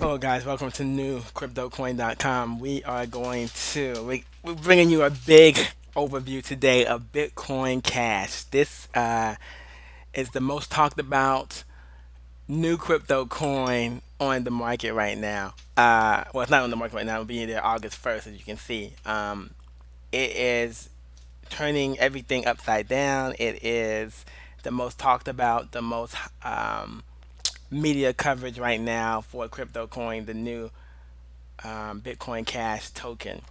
Hello, guys. Welcome to newcryptocoin.com. We're bringing you a big overview today of Bitcoin Cash. This is the most talked about new crypto coin on the market right now. Well, it's not on the market right now. It'll be there August 1st, as you can see. It is turning everything upside down. It is the most talked about, the most media coverage right now for crypto coin, the new Bitcoin Cash token.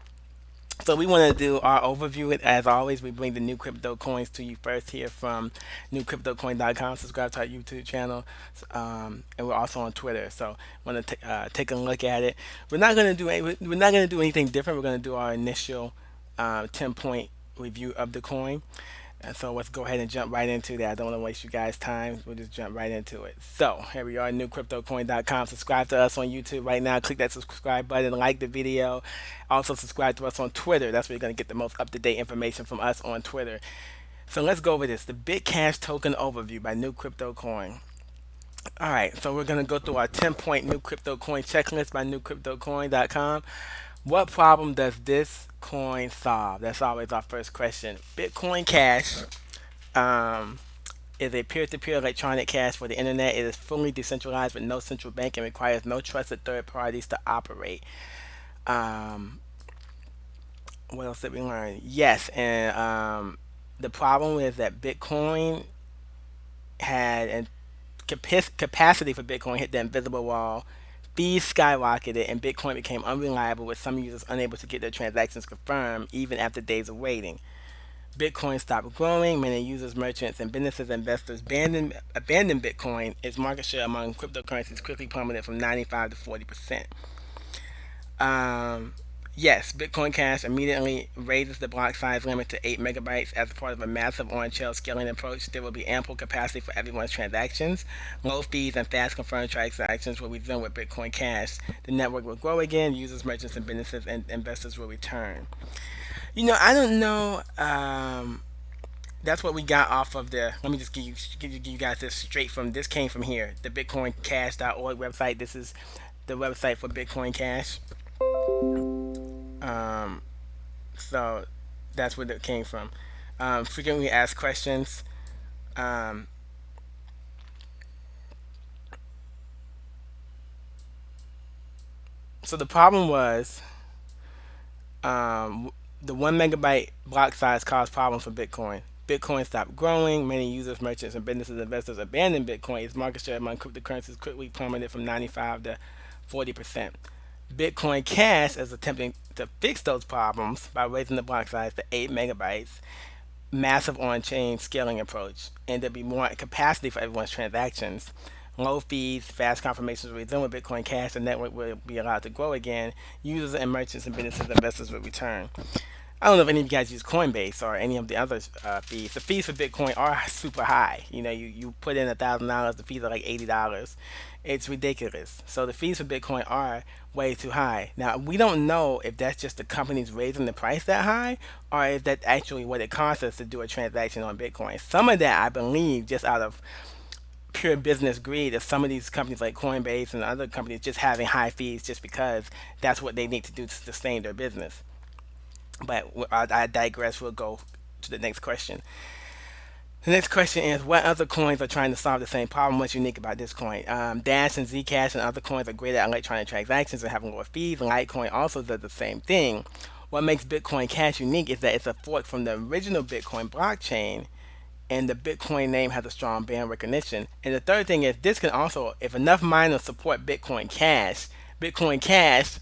So we want to do our overview. As always, we bring the new crypto coins to you first here from newcryptocoin.com. Subscribe to our YouTube channel, and we're also on Twitter. So want to take a look at it. We're not gonna do anything different. We're gonna do our initial 10-point review of the coin. And so let's go ahead and jump right into that. I don't want to waste you guys' time. We'll just jump right into it. So here we are, newcryptocoin.com. Subscribe to us on YouTube right now. Click that subscribe button, like the video. Also subscribe to us on Twitter. That's where you're going to get the most up-to-date information from us on Twitter. So let's go over this. The BitCash token overview by New Crypto Coin. All right, so we're going to go through our 10-point New Crypto Coin checklist by newcryptocoin.com. What problem does this coin solve? That's always our first question. Bitcoin Cash um, is a peer-to-peer electronic cash for the internet. It is fully decentralized with no central bank and requires no trusted third parties to operate. Um, what else did we learn? Yes, and the problem is that Bitcoin had and capacity for Bitcoin hit the invisible wall. Fees skyrocketed and Bitcoin became unreliable with some users unable to get their transactions confirmed even after days of waiting. Bitcoin stopped growing. Many users, merchants, and businesses investors abandoned Bitcoin. Its market share among cryptocurrencies quickly plummeted from 95 to 40%. Um, yes, Bitcoin Cash immediately raises the block size limit to 8 megabytes as part of a massive on-chain scaling approach. There will be ample capacity for everyone's transactions. Low fees and fast confirmed transactions will resume with Bitcoin Cash. The network will grow again. Users, merchants, and businesses and investors will return. I don't know. That's what we got off of the. Let me just give you guys this straight from. This came from here, the BitcoinCash.org website. This is the website for Bitcoin Cash. Um, so that's where it came from. Frequently asked questions. Um, so the problem was the 1 megabyte block size caused problems for Bitcoin. Bitcoin stopped growing. Many users, merchants, and businesses and investors abandoned Bitcoin. Its market share among cryptocurrencies quickly plummeted from 95 to 40%. Bitcoin Cash is attempting to fix those problems by raising the block size to 8 megabytes, massive on-chain scaling approach, and there'll be more capacity for everyone's transactions. Low fees, fast confirmations will resume with Bitcoin Cash. The network will be allowed to grow again. Users and merchants and businesses and investors will return. I don't know if any of you guys use Coinbase or any of the other fees. The fees for Bitcoin are super high. You put in $1,000, the fees are like $80. It's ridiculous. So the fees for Bitcoin are way too high. Now we don't know if that's just the companies raising the price that high, or is that actually what it costs us to do a transaction on Bitcoin. Some of that I believe just out of pure business greed is some of these companies like Coinbase and other companies just having high fees just because that's what they need to do to sustain their business. But I digress. We'll go to the next question. The next question is, what other coins are trying to solve the same problem? What's unique about this coin? Dash and Zcash and other coins are great at electronic transactions and having lower fees. Litecoin also does the same thing. What makes Bitcoin Cash unique is that it's a fork from the original Bitcoin blockchain, and the Bitcoin name has a strong brand recognition. And the third thing is, this can also, if enough miners support Bitcoin Cash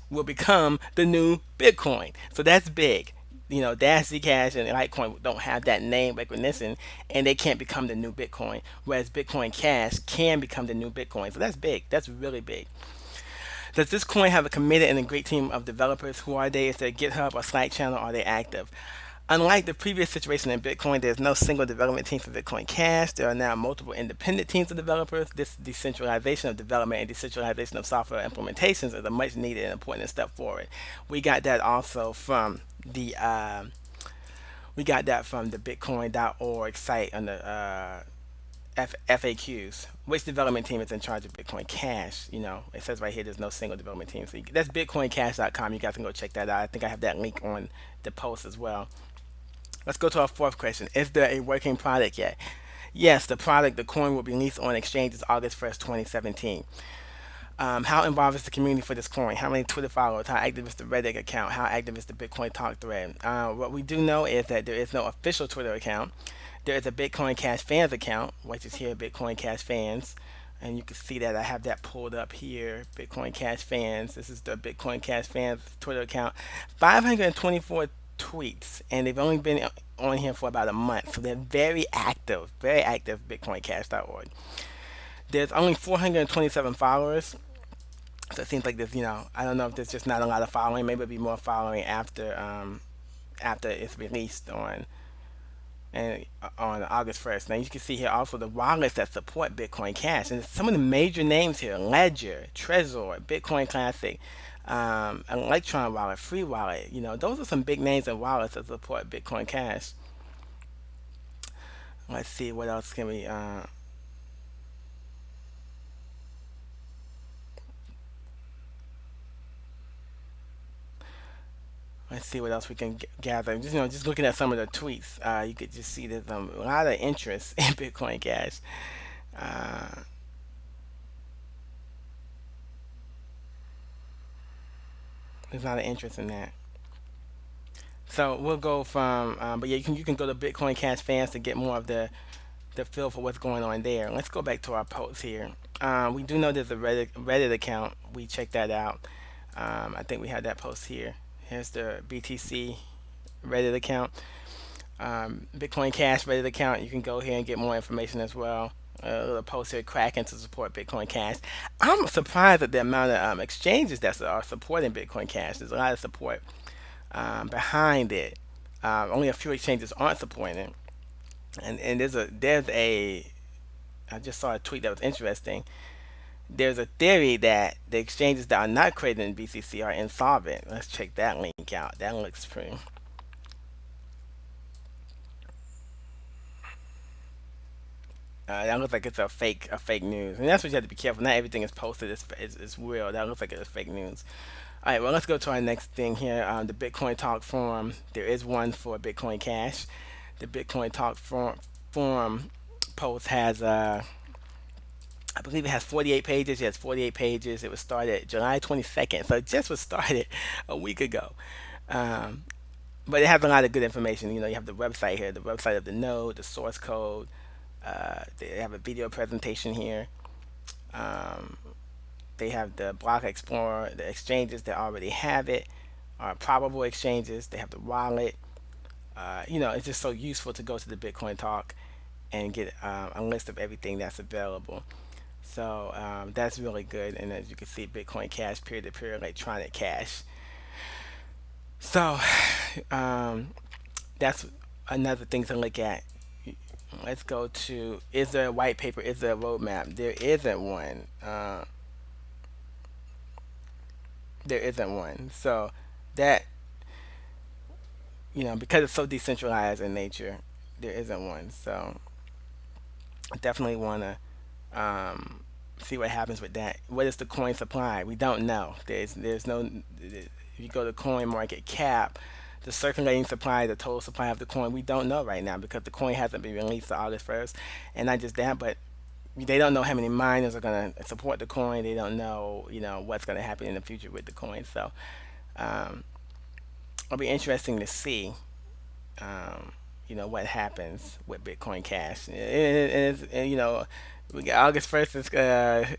will become the new Bitcoin. So that's big. Dash, Zcash, and Litecoin don't have that name recognition, and they can't become the new Bitcoin. Whereas Bitcoin Cash can become the new Bitcoin. So that's big. That's really big. Does this coin have a committed and a great team of developers? Who are they? Is there a GitHub or Slack channel? Are they active? Unlike the previous situation in Bitcoin, there's no single development team for Bitcoin Cash. There are now multiple independent teams of developers. This decentralization of development and decentralization of software implementations is a much needed and important step forward. We got that also from the Bitcoin.org site on the FAQs. Which development team is in charge of Bitcoin Cash? It says right here there's no single development team. So that's bitcoincash.com. You guys can go check that out. I think I have that link on the post as well. Let's go to our fourth question. Is there a working product yet? Yes, the product, the coin, will be released on exchanges August 1st, 2017. How involved is the community for this coin? How many Twitter followers? How active is the Reddit account? How active is the Bitcoin Talk thread? What we do know is that there is no official Twitter account. There is a Bitcoin Cash fans account, which is here, Bitcoin Cash fans. And you can see that I have that pulled up here, Bitcoin Cash fans. This is the Bitcoin Cash fans Twitter account. 524 tweets, and they've only been on here for about a month. So they're very active, bitcoincash.org. There's only 427 followers. So it seems like there's, I don't know if there's just not a lot of following. Maybe it'll be more following after it's released on August 1st. Now you can see here also the wallets that support Bitcoin Cash, and some of the major names here: Ledger, Trezor, Bitcoin Classic, Electron Wallet, Free Wallet. Those are some big names and wallets that support Bitcoin Cash. Let's see what else can we. Let's see what else we can gather. Just looking at some of the tweets, you could just see there's a lot of interest in Bitcoin Cash. Uh, there's a lot of interest in that. So we'll go from, but yeah, you can go to Bitcoin Cash fans to get more of the feel for what's going on there. Let's go back to our posts here. We do know there's a Reddit account. We checked that out. I think we have that post here. Here's the BTC Reddit account. Bitcoin Cash Reddit account. You can go here and get more information as well. A little post here, Kraken to support Bitcoin Cash. I'm surprised at the amount of exchanges that are supporting Bitcoin Cash. There's a lot of support behind it. Only a few exchanges aren't supporting it. And there's a I just saw a tweet that was interesting. There's a theory that the exchanges that are not created in BCC are insolvent. Let's check that link out. That looks pretty. That looks like it's a fake news, and that's what you have to be careful. Not everything is posted is real. That looks like it's fake news. All right, well, let's go to our next thing here. The Bitcoin Talk forum. There is one for Bitcoin Cash. The Bitcoin Talk forum post has I believe it has 48 pages. It has 48 pages. It was started July 22nd, so it just was started a week ago. Um, but it has a lot of good information. You have the website here, the website of the node, the source code. They have a video presentation here. Um, they have the block explorer, the exchanges that already have it, are probable exchanges. They have the wallet. It's just so useful to go to the Bitcoin Talk and get a list of everything that's available. So that's really good. And as you can see, Bitcoin Cash, peer-to-peer electronic cash. So um, that's another thing to look at. Let's go to, is there a white paper? Is there a roadmap? There isn't one. There isn't one. So that, because it's so decentralized in nature, there isn't one. So I definitely want to see what happens with that. What is the coin supply? We don't know. There's no. If you go to Coin Market Cap, the circulating supply, the total supply of the coin, we don't know right now because the coin hasn't been released to August 1st. And not just that, but they don't know how many miners are going to support the coin. They don't know, what's going to happen in the future with the coin. So um, it'll be interesting to see, what happens with Bitcoin Cash. And we got August 1st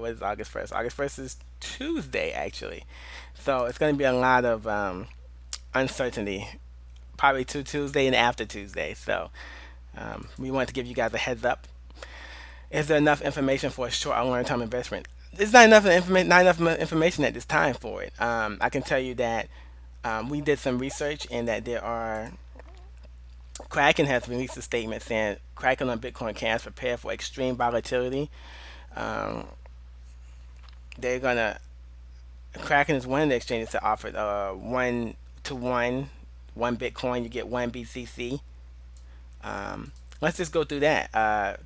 what is August 1st? August 1st is Tuesday, actually. So it's going to be a lot of uncertainty, probably to Tuesday and after Tuesday. So we want to give you guys a heads up. Is there enough information for a short or long term investment? There's not enough information at this time for it. I can tell you that we did some research and that there are. Kraken has released a statement saying Kraken on Bitcoin Cash prepare for extreme volatility. Um, they're gonna Kraken is one of the exchanges that offered 1 to 1 Bitcoin, you get one BCC. Let's just go through that.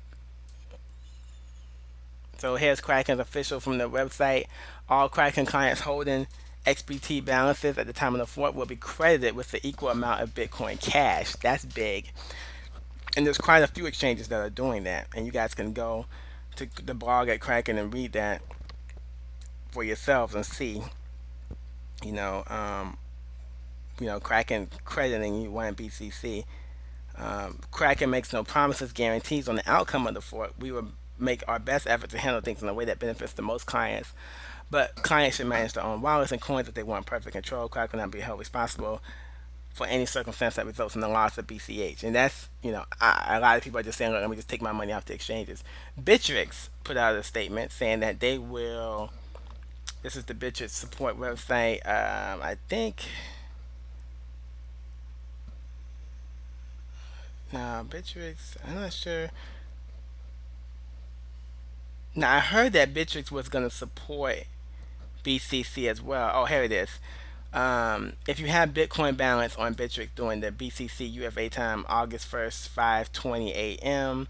So here's Kraken's official from the website. All Kraken clients holding XBT balances at the time of the fort will be credited with the equal amount of Bitcoin Cash. That's big. And there's quite a few exchanges that are doing that. And you guys can go to the blog at Kraken and read that for yourselves and see, you know, um, Kraken crediting you one BCC. Kraken makes no promises, guarantees on the outcome of the fork. We will make our best effort to handle things in a way that benefits the most clients. But clients should manage their own wallets and coins if they want perfect control. Kraken will not be held responsible for any circumstance that results in the loss of BCH. And that's, a lot of people are just saying, look, let me just take my money off the exchanges. Bittrex put out a statement saying that they will. This is the Bittrex support website. I think. Now, Bittrex, I'm not sure. Now, I heard that Bittrex was going to support BCC as well. Oh, here it is. If you have Bitcoin balance on Bittrex during the BCC UFA time, August 1st, 5:20 a.m.,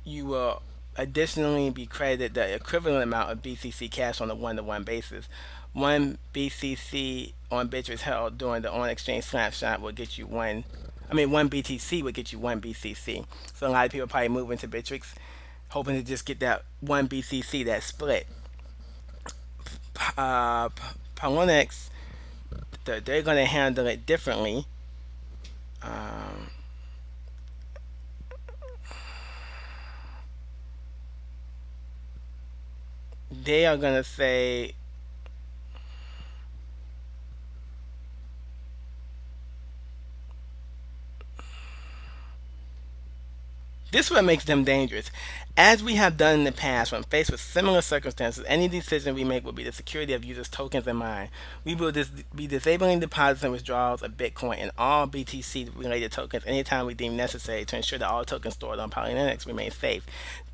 you will additionally be credited the equivalent amount of BCC cash on a one-to-one basis. One BCC on Bittrex held during the on-exchange snapshot will get you one. I mean, one BTC would get you one BCC. So a lot of people probably move into Bittrex hoping to just get that one BCC, that split. Uh, Poloniex, they're going to handle it differently. Um, they are going to say this is what makes them dangerous. As we have done in the past, when faced with similar circumstances, any decision we make will be the security of users' tokens in mind. We will be disabling deposits and withdrawals of Bitcoin and all BTC related tokens anytime we deem necessary to ensure that all tokens stored on Polynomics remain safe.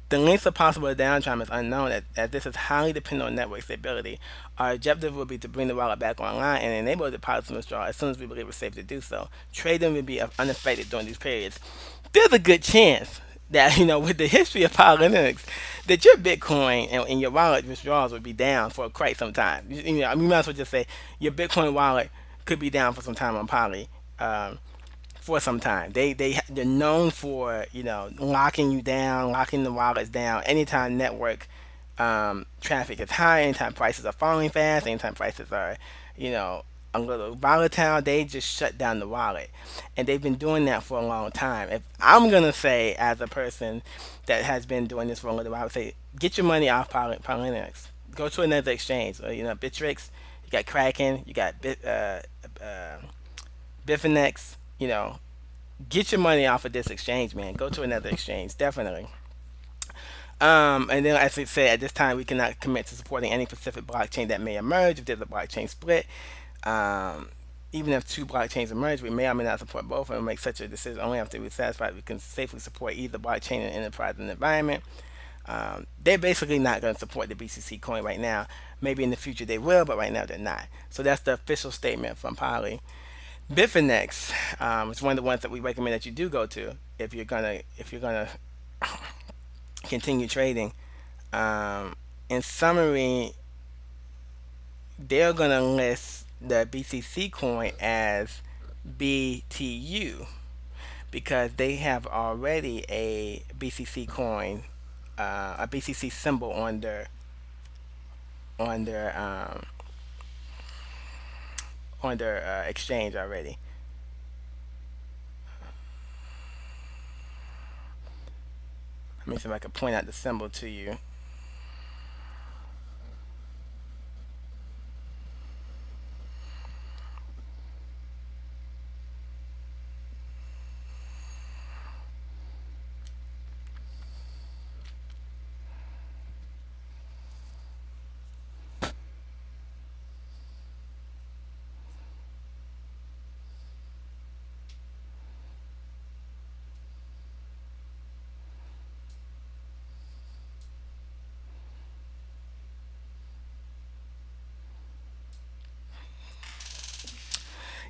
The length of possible downtime is unknown, as this is highly dependent on network stability. Our objective will be to bring the wallet back online and enable deposits and withdrawal as soon as we believe it's safe to do so. Trading will be unaffected during these periods. There's a good chance that, with the history of Polynomics, that your Bitcoin and your wallet withdrawals would be down for quite some time. We might as well just say your Bitcoin wallet could be down for some time on Poly. For some time. They're known for locking you down, locking the wallets down. Anytime network traffic is high, anytime prices are falling fast, anytime prices are you know a little volatile, they just shut down the wallet, and they've been doing that for a long time. If I'm gonna say, as a person that has been doing this for a little while, I would say get your money off Polylinux. Go to another exchange. Bittrex. You got Kraken. You got Bitfinex. Get your money off of this exchange, man. Go to another exchange, definitely. And then, as I said, at this time, we cannot commit to supporting any specific blockchain that may emerge if there's a blockchain split. Um, Even if two blockchains emerge, we may or may not support both, and we'll make such a decision only after we're satisfied we can safely support either blockchain in enterprise and environment. They're basically not going to support the BCC coin right now. Maybe in the future they will, but right now they're not. So that's the official statement from Poly. Bitfinex is one of the ones that we recommend that you do go to if you're gonna continue trading. Um, in summary, they're gonna list the BCC coin as BTU because they have already a BCC coin, a BCC symbol on their exchange already. Let me see if I can point out the symbol to you.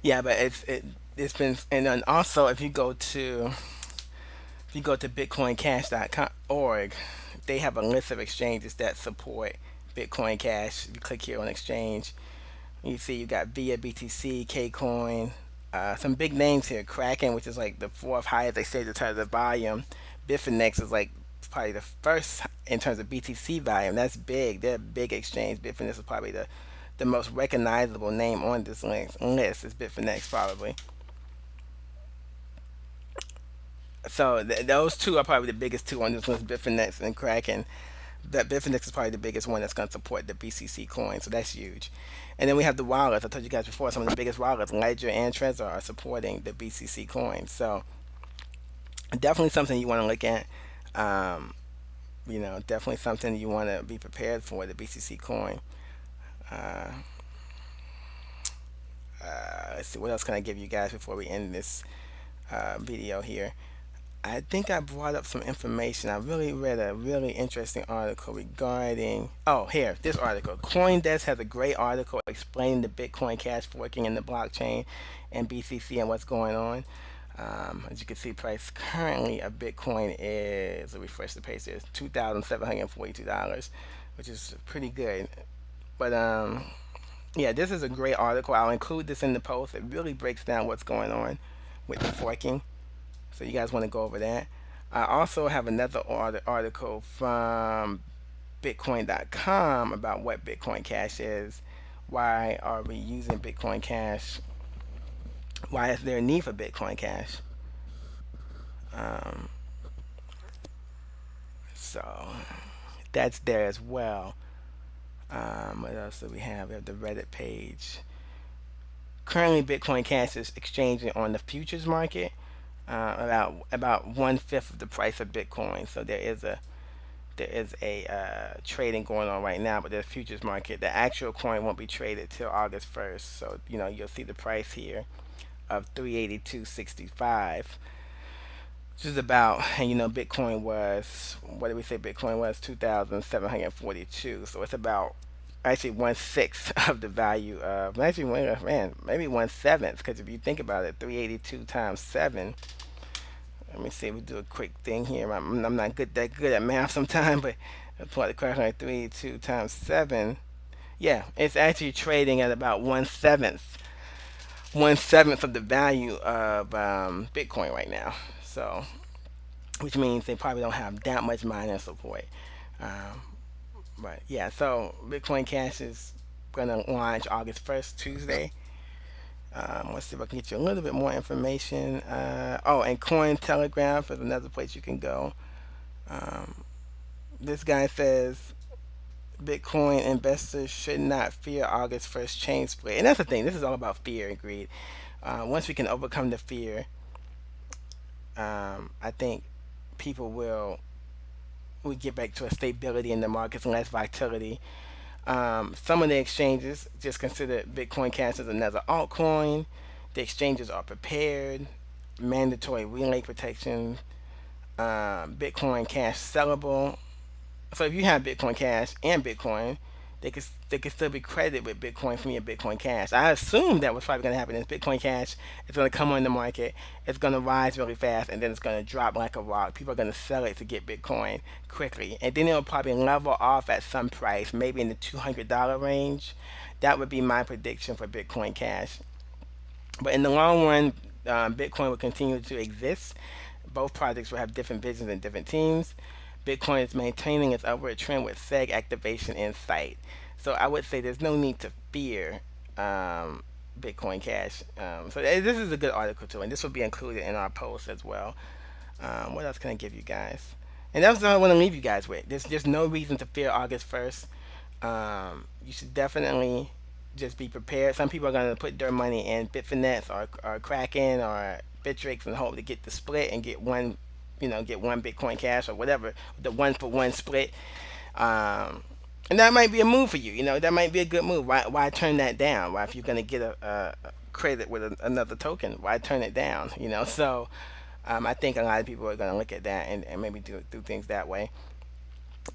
Yeah, but it's been, and then also if you go to If you go to bitcoincash.org, they have a list of exchanges that support Bitcoin Cash. If you click here on exchange, you see you got VIA, BTC, Kcoin, some big names here. Kraken, which is like the fourth highest exchange in terms of volume. Bitfinex is like probably the first in terms of BTC volume. That's big. They're a big exchange. Bitfinex is probably the most recognizable name on this list is Bitfinex probably. So those two are probably the biggest two on this list, Bitfinex and Kraken. That Bitfinex is probably the biggest one that's going to support the BCC coin, so that's huge. And then we have the wallets. I told you guys before, some of the biggest wallets, Ledger and Trezor, are supporting the BCC coin. So definitely something you want to look at. Um, definitely something you want to be prepared for, the BCC coin. Uh, let's see, what else can I give you guys before we end this video here? I think I brought up some information. I really read a really interesting article regarding. Oh, here, this article. CoinDesk has a great article explaining the Bitcoin Cash forking in the blockchain and BCC and what's going on. As you can see, price currently of Bitcoin is, let me refresh the page, is $2,742, which is pretty good. But yeah, this is a great article. I'll include this in the post. It really breaks down what's going on with the forking. So you guys want to go over that. I also have another article from Bitcoin.com about what Bitcoin Cash is. Why are we using Bitcoin Cash? Why is there a need for Bitcoin Cash? Um, so that's there as well. What else do we have? We have the Reddit page. Currently, Bitcoin Cash is exchanging on the futures market. About 1/5 of the price of Bitcoin. So there is a trading going on right now, but there's futures market. The actual coin won't be traded till August 1st. So you'll see the price here of 382.65, which is about, and Bitcoin was, what did we say Bitcoin was, 2,742. So it's about actually 1/6 of the value of, actually, man, maybe 1/7, because if you think about it, 382 times 7. Let me see. We do a quick thing here. I'm not that good at math sometimes, but I pull out the calculator. 382 times 7. Yeah, it's actually trading at about 1/7 of the value of Bitcoin right now. So, which means they probably don't have that much miner support. Um, but yeah, so Bitcoin Cash is gonna launch August 1st, Tuesday. Let's see if I can get you a little bit more information. Oh, and Cointelegraph is another place you can go. Um, this guy says Bitcoin investors should not fear August 1st chain split. And that's the thing. This is all about fear and greed. Once we can overcome the fear, I think people will we get back to a stability in the markets and less volatility. Some of the exchanges just consider Bitcoin Cash as another altcoin. The exchanges are prepared, mandatory relay protection, Bitcoin Cash sellable. So if you have Bitcoin Cash and Bitcoin, they could still be credited with Bitcoin from your Bitcoin Cash. I assume that what's probably going to happen is Bitcoin Cash is going to come on the market, it's going to rise really fast, and then it's going to drop like a rock. People are going to sell it to get Bitcoin quickly, and then it'll probably level off at some price, maybe in the $200 range. That would be my prediction for Bitcoin Cash. But in the long run, Bitcoin will continue to exist. Both projects will have different visions and different teams. Bitcoin is maintaining its upward trend with SEG activation in sight. So I would say there's no need to fear Bitcoin Cash. So this is a good article too, and this will be included in our post as well. What else can I give you guys? And that's what I want to leave you guys with. There's no reason to fear August 1st. You should definitely just be prepared. Some people are going to put their money in Bitfinex or Kraken or Bittrex and hope to get the split and get one Bitcoin Cash or whatever, the one for one split. Um, and that might be a move for you. That might be a good move. Why turn that down? Why, if you're going to get a credit with another token, why turn it down? So I think a lot of people are going to look at that and maybe do things that way.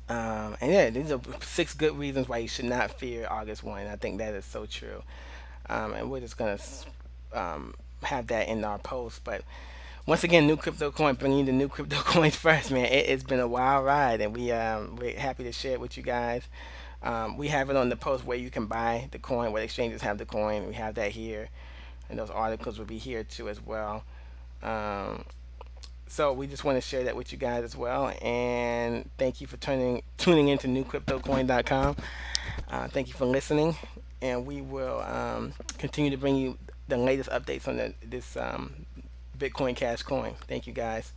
And yeah, these are 6 good reasons why you should not fear August 1. I think that is so true. And we're just going to have that in our post. But Once again, new crypto coin, bringing you the new crypto coins first, man. It's been a wild ride, and we're happy to share it with you guys. We have it on the post where you can buy the coin, where exchanges have the coin. We have that here, and those articles will be here too as well. Um, so we just want to share that with you guys as well. And thank you for tuning into newcryptocoin.com. Thank you for listening, and we will continue to bring you the latest updates on this Bitcoin Cash Coin. Thank you guys.